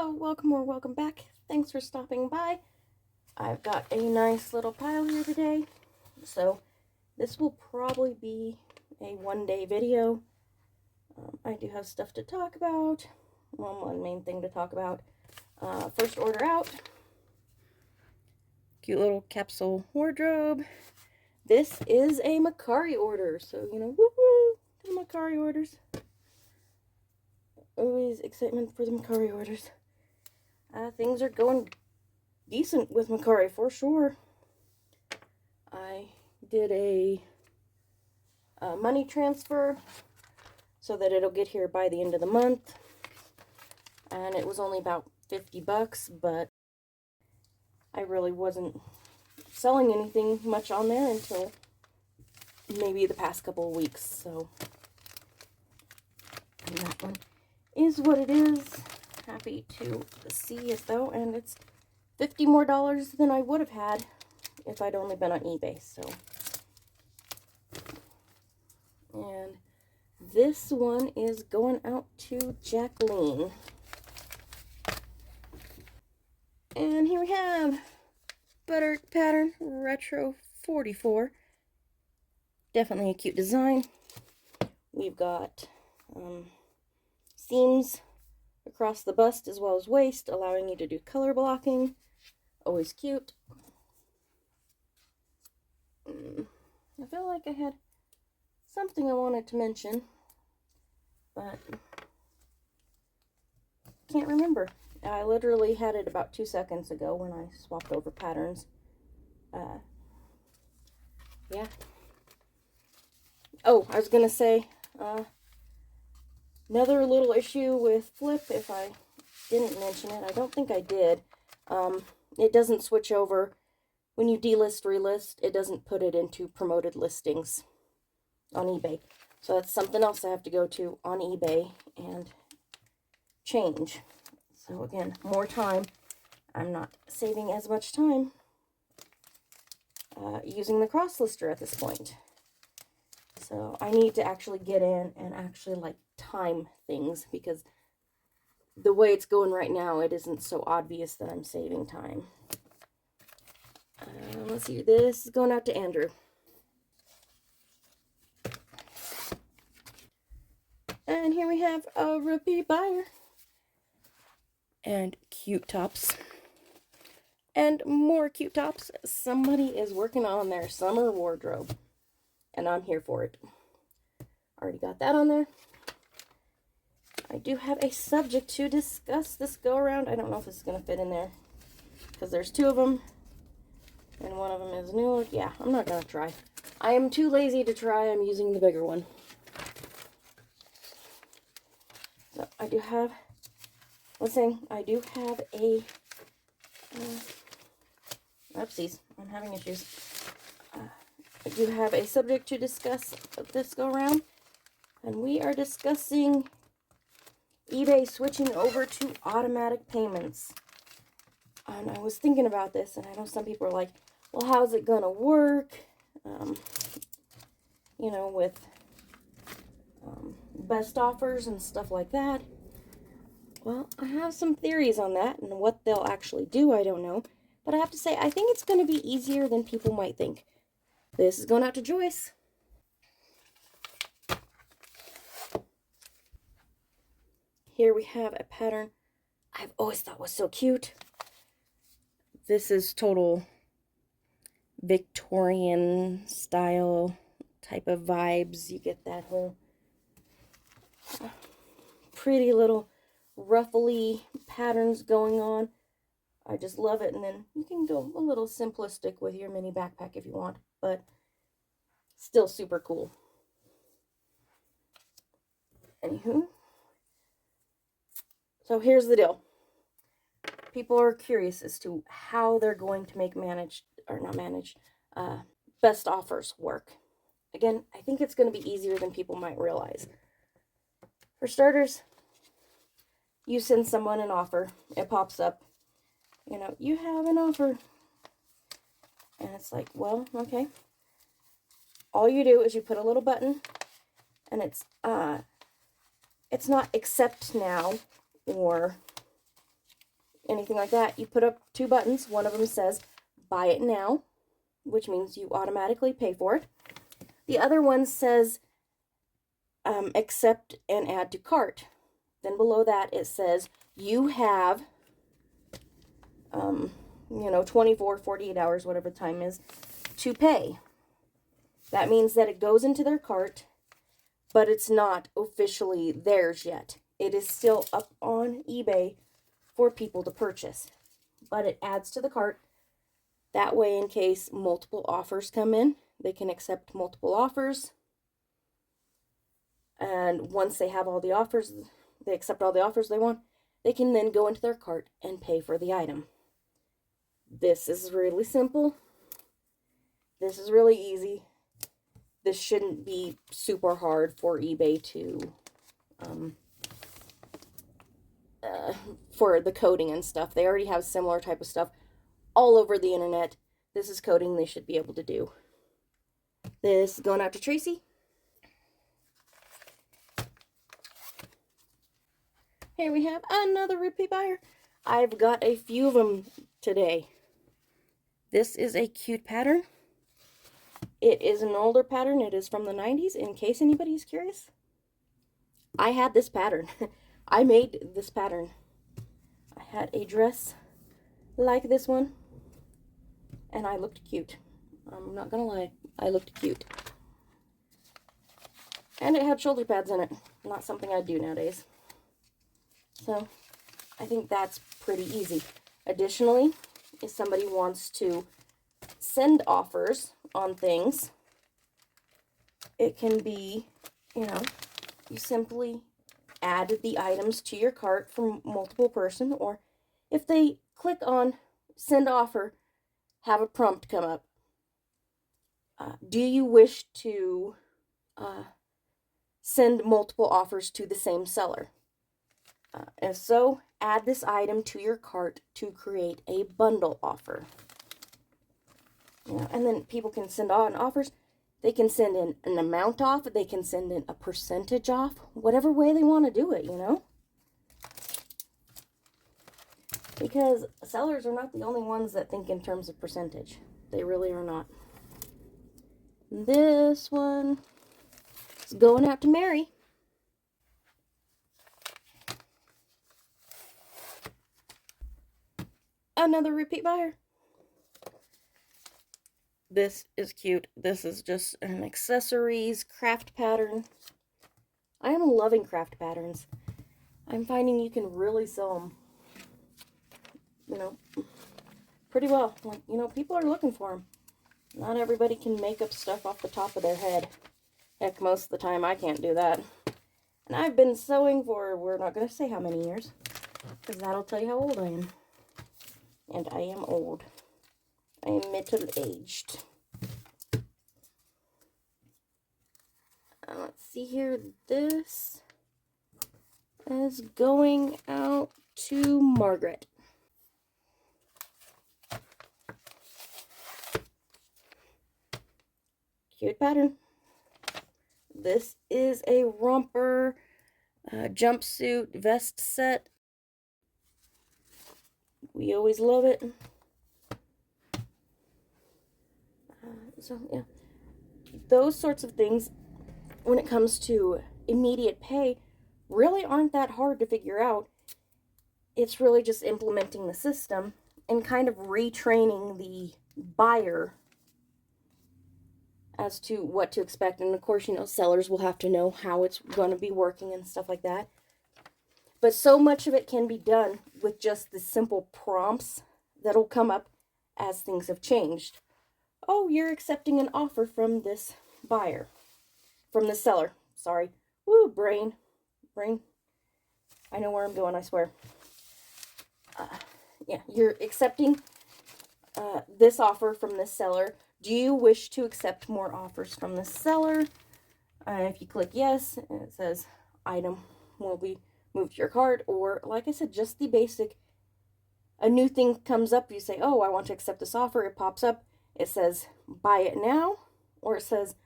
Hello, welcome or welcome back. Thanks for stopping by. I've got a nice little pile here today. So this will probably be a one-day video. I do have stuff to talk about. Well, one main thing to talk about. First order out. Cute little capsule wardrobe. This is a Macari order. So, you know, woohoo, the Macari orders. Always excitement for the Macari orders. Things are going decent with Macari for sure. I did a money transfer so that it'll get here by the end of the month, and it was only about 50 bucks, but I really wasn't selling anything much on there until maybe the past couple of weeks, so and that one is what it is. Happy to see it though, and it's $50 more than I would have had if I'd only been on eBay. So, and this one is going out to Jacqueline. And here we have Butter Pattern Retro 44. Definitely a cute design. We've got seams across the bust as well as waist, allowing you to do color blocking. Always cute. I feel like I had something I wanted to mention, but can't remember. I literally had it about 2 seconds ago when I swapped over patterns. Yeah. Oh, I was gonna say, another little issue with Flip, if I didn't mention it, I don't think I did. It doesn't switch over. When you delist, relist, it doesn't put it into promoted listings on eBay. So that's something else I have to go to on eBay and change. So again, more time. I'm not saving as much time using the cross lister at this point. So I need to actually get in and actually like time things, because the way it's going right now, it isn't so obvious that I'm saving time. Let's see, this is going out to Andrew. And here we have a repeat buyer. And cute tops. And more cute tops. Somebody is working on their summer wardrobe. And I'm here for it. Already got that on there. I do have a subject to discuss this go around. I don't know if this is going to fit in there, because there's two of them. And one of them is new. Yeah, I'm not going to try. I am too lazy to try. I'm using the bigger one. So I do have, I do have a, oopsies, I'm having issues. I do have a subject to discuss this go around. And we are discussing eBay switching over to automatic payments. And I was thinking about this, and I know some people are like, well, how's it gonna work? You know, with best offers and stuff like that. Well, I have some theories on that, and what they'll actually do, I don't know. But I have to say, I think it's going to be easier than people might think. This is going out to Joyce. Here we have a pattern I've always thought was so cute. This is total Victorian style type of vibes. You get that whole pretty little ruffly patterns going on. I just love it. And then you can go a little simplistic with your mini backpack if you want, but still super cool. Anywho, so here's the deal. People are curious as to how they're going to make best offers work. Again, I think it's going to be easier than people might realize. For starters, you send someone an offer. It pops up. You know, you have an offer. And it's like, well, okay. All you do is you put a little button, and it's not accept now or anything like that, you put up two buttons. One of them says buy it now, which means you automatically pay for it. The other one says accept and add to cart. Then below that it says you have 24, 48 hours, whatever the time is, to pay. That means that it goes into their cart, but it's not officially theirs yet. It is still up on eBay for people to purchase. But it adds to the cart. That way, in case multiple offers come in, they can accept multiple offers. And once they have all the offers, they accept all the offers they want, they can then go into their cart and pay for the item. This is really simple. This is really easy. This shouldn't be super hard for eBay to, for the coding and stuff. They already have similar type of stuff all over the internet. This is coding they should be able to do. This is going out to Tracy. Here we have another repeat buyer. I've got a few of them today. This is a cute pattern. It is an older pattern. It is from the 90s, in case anybody's curious. I had this pattern. I made this pattern. I had a dress like this one, and I looked cute. I'm not gonna lie, I looked cute. And it had shoulder pads in it. Not something I do nowadays. So, I think that's pretty easy. Additionally, if somebody wants to send offers on things, it can be, you simply add the items to your cart from multiple person, or if they click on send offer, have a prompt come up. Do you wish to send multiple offers to the same seller? If so, add this item to your cart to create a bundle offer. And then people can send on offers. They can send in an amount off. They can send in a percentage off. Whatever way they want to do it, Because sellers are not the only ones that think in terms of percentage. They really are not. This one is going out to Mary. Another repeat buyer. This is cute. This is just an accessories craft pattern. I am loving craft patterns. I'm finding you can really sell them, pretty well. Like, people are looking for them. Not everybody can make up stuff off the top of their head. Heck, most of the time I can't do that. And I've been sewing for, we're not going to say how many years, because that'll tell you how old I am. And I am old. I am middle-aged. Let's see here. This is going out to Margaret. Cute pattern. This is a romper jumpsuit vest set. We always love it. So, yeah. Those sorts of things, when it comes to immediate pay, really aren't that hard to figure out. It's really just implementing the system and kind of retraining the buyer as to what to expect. And of course, sellers will have to know how it's going to be working and stuff like that. But so much of it can be done with just the simple prompts that'll come up as things have changed. Oh, you're accepting an offer from this buyer. From the seller. Sorry. Woo, brain. I know where I'm going, I swear. Yeah, you're accepting this offer from this seller. Do you wish to accept more offers from this seller? If you click yes, it says item will be moved to your cart. Or, like I said, just the basic. A new thing comes up. You say, oh, I want to accept this offer. It pops up. It says buy it now. Or it says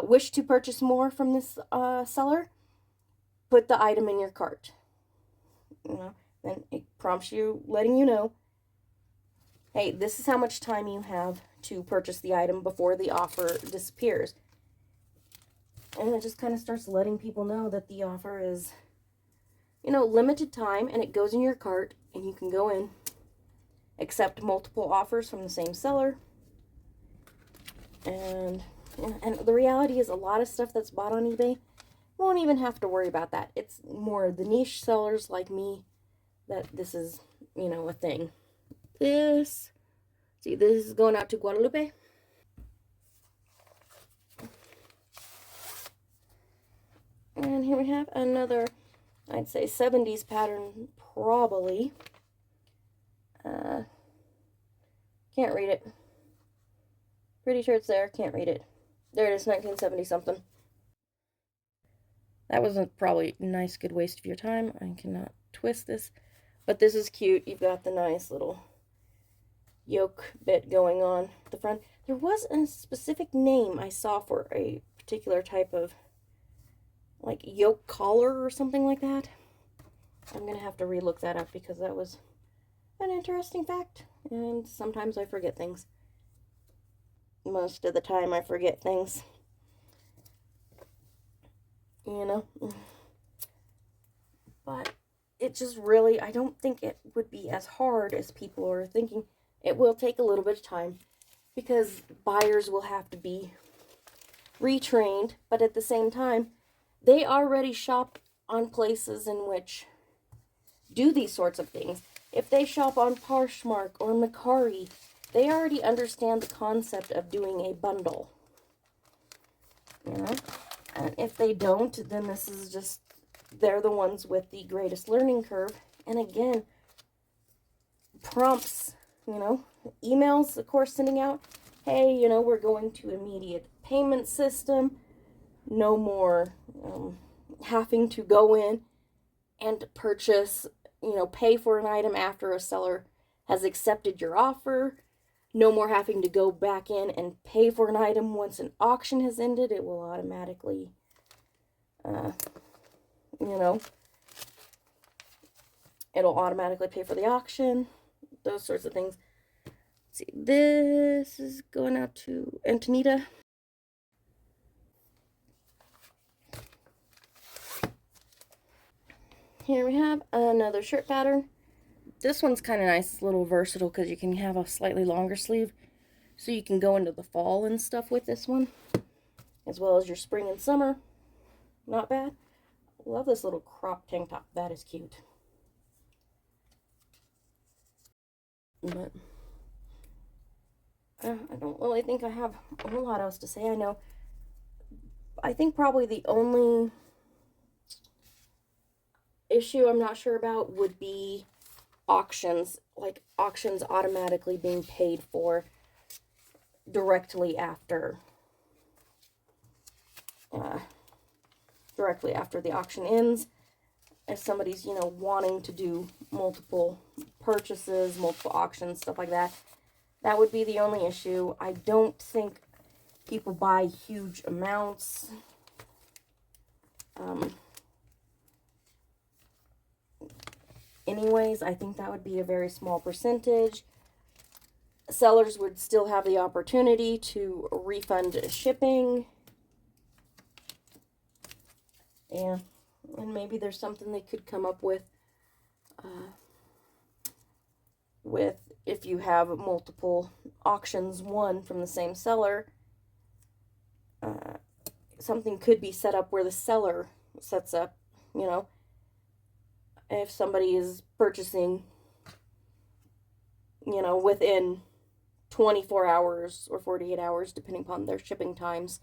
wish to purchase more from this seller. Put the item in your cart. Then it prompts you, letting you know, hey, this is how much time you have to purchase the item before the offer disappears. And it just kind of starts letting people know that the offer is, you know, limited time, and it goes in your cart, and you can go in, accept multiple offers from the same seller. And the reality is, a lot of stuff that's bought on eBay won't even have to worry about that. It's more the niche sellers like me that this is, you know, a thing. This is going out to Guadalupe. And here we have another, I'd say 70s pattern, probably. Can't read it. Pretty sure it's there. Can't read it. There it is, 1970 something. That wasn't probably a nice, good waste of your time. I cannot twist this. But this is cute. You've got the nice little yoke bit going on at the front. There was a specific name I saw for a particular type of, like, yoke collar or something like that. I'm going to have to relook that up because that was an interesting fact. And sometimes I forget things. Most of the time I forget things. You know? But it just really, I don't think it would be as hard as people are thinking. It will take a little bit of time because buyers will have to be retrained, but at the same time, they already shop on places in which do these sorts of things. If they shop on Poshmark or Mercari, they already understand the concept of doing a bundle. You know? And if they don't, then this is just, they're the ones with the greatest learning curve. And again, prompts, you know, emails, of course, sending out, hey, you know, we're going to immediate payment system. No more having to go in and purchase, you know, pay for an item after a seller has accepted your offer. No more having to go back in and pay for an item once an auction has ended. It will automatically, you know, it'll automatically pay for the auction. Those sorts of things. Let's see, this is going out to Antonita. Here we have another shirt pattern. This one's kind of nice, a little versatile because you can have a slightly longer sleeve. So you can go into the fall and stuff with this one. As well as your spring and summer. Not bad. Love this little crop tank top. That is cute. But I don't really think I have a whole lot else to say. I think probably the only issue I'm not sure about would be auctions, like auctions automatically being paid for directly after the auction ends. If somebody's, you know, wanting to do multiple purchases, multiple auctions, stuff like that, that would be the only issue. I don't think people buy huge amounts. Anyways, I think that would be a very small percentage. Sellers would still have the opportunity to refund shipping. Yeah, and maybe there's something they could come up with if you have multiple auctions, one from the same seller. Something could be set up where the seller sets up, you know, if somebody is purchasing, you know, within 24 hours or 48 hours, depending upon their shipping times,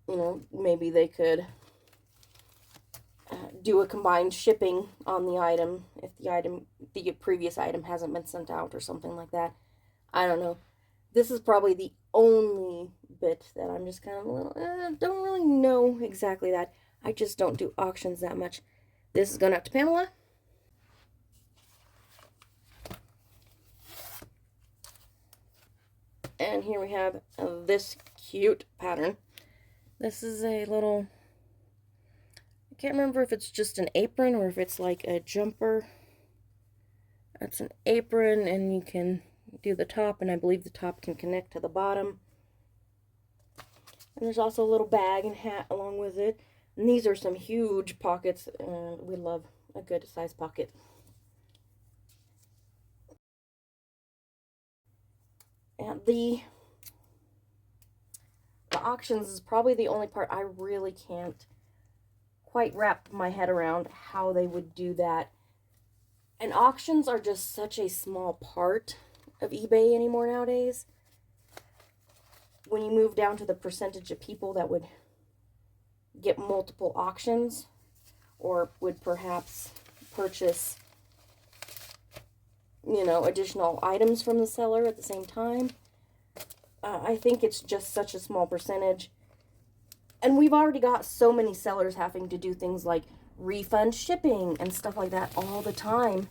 you know, maybe they could do a combined shipping on the item if the previous item hasn't been sent out or something like that. I don't know. This is probably the only bit that I'm just kind of a little, don't really know exactly that. I just don't do auctions that much. This is going out to Pamela. And here we have this cute pattern. This is a little, I can't remember if it's just an apron or if it's like a jumper. It's an apron, and you can do the top, and I believe the top can connect to the bottom. And there's also a little bag and hat along with it. And these are some huge pockets, and we love a good size pocket. And the auctions is probably the only part I really can't quite wrap my head around how they would do that. And auctions are just such a small part of eBay anymore nowadays. When you move down to the percentage of people that would get multiple auctions or would perhaps purchase, you know, additional items from the seller at the same time, I think it's just such a small percentage. And we've already got so many sellers having to do things like refund shipping and stuff like that all the time,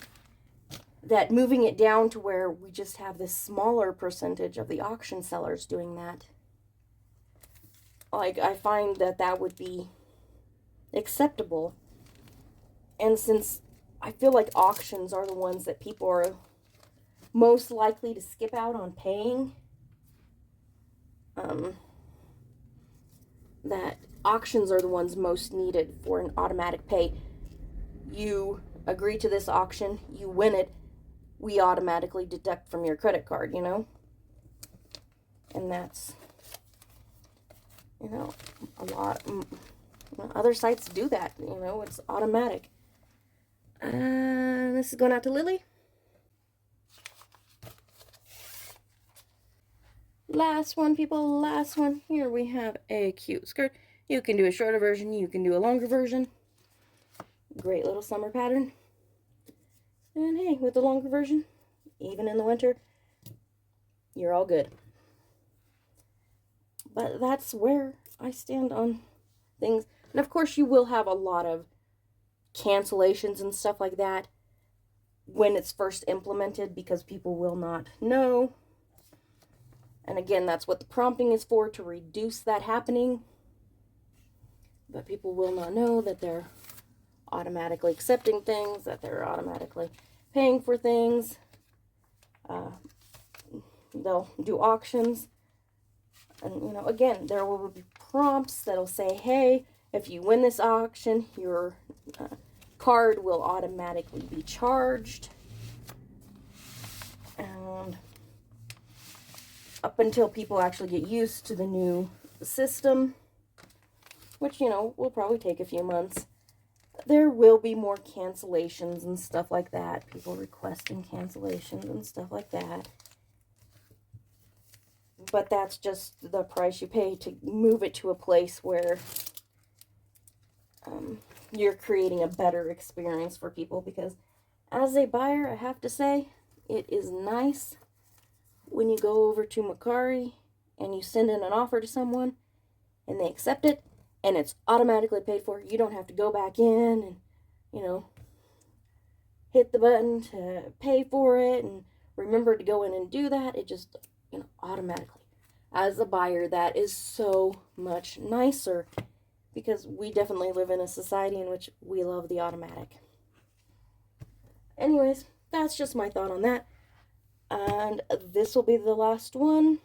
that moving it down to where we just have this smaller percentage of the auction sellers doing that, like, I find that that would be acceptable. And since I feel like auctions are the ones that people are most likely to skip out on paying, that auctions are the ones most needed for an automatic pay. You agree to this auction, you win it, we automatically deduct from your credit card, you know? And that's, you know, a lot. Other sites do that, you know, it's automatic. This is going out to Lily. Last one, people, last one. Here we have a cute skirt. You can do a shorter version, you can do a longer version. Great little summer pattern. And hey, with the longer version, even in the winter, you're all good. But that's where I stand on things. And of course, you will have a lot of cancellations and stuff like that when it's first implemented, because people will not know. And again, that's what the prompting is for, to reduce that happening. But people will not know that they're automatically accepting things, that they're automatically paying for things. They'll do auctions. And, you know, again, there will be prompts that'll say, hey, if you win this auction, your card will automatically be charged. And up until people actually get used to the new system, which, you know, will probably take a few months, there will be more cancellations and stuff like that. People requesting cancellations and stuff like that. But that's just the price you pay to move it to a place where you're creating a better experience for people. Because as a buyer, I have to say, it is nice when you go over to Mercari and you send in an offer to someone and they accept it and it's automatically paid for. You don't have to go back in and, you know, hit the button to pay for it and remember to go in and do that. It just, you know, automatically. As a buyer, that is so much nicer, because we definitely live in a society in which we love the automatic. Anyways, that's just my thought on that. And this will be the last one.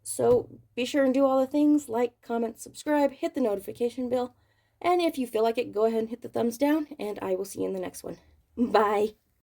So be sure and do all the things: like, comment, subscribe, hit the notification bell. And if you feel like it, go ahead and hit the thumbs down, and I will see you in the next one. Bye.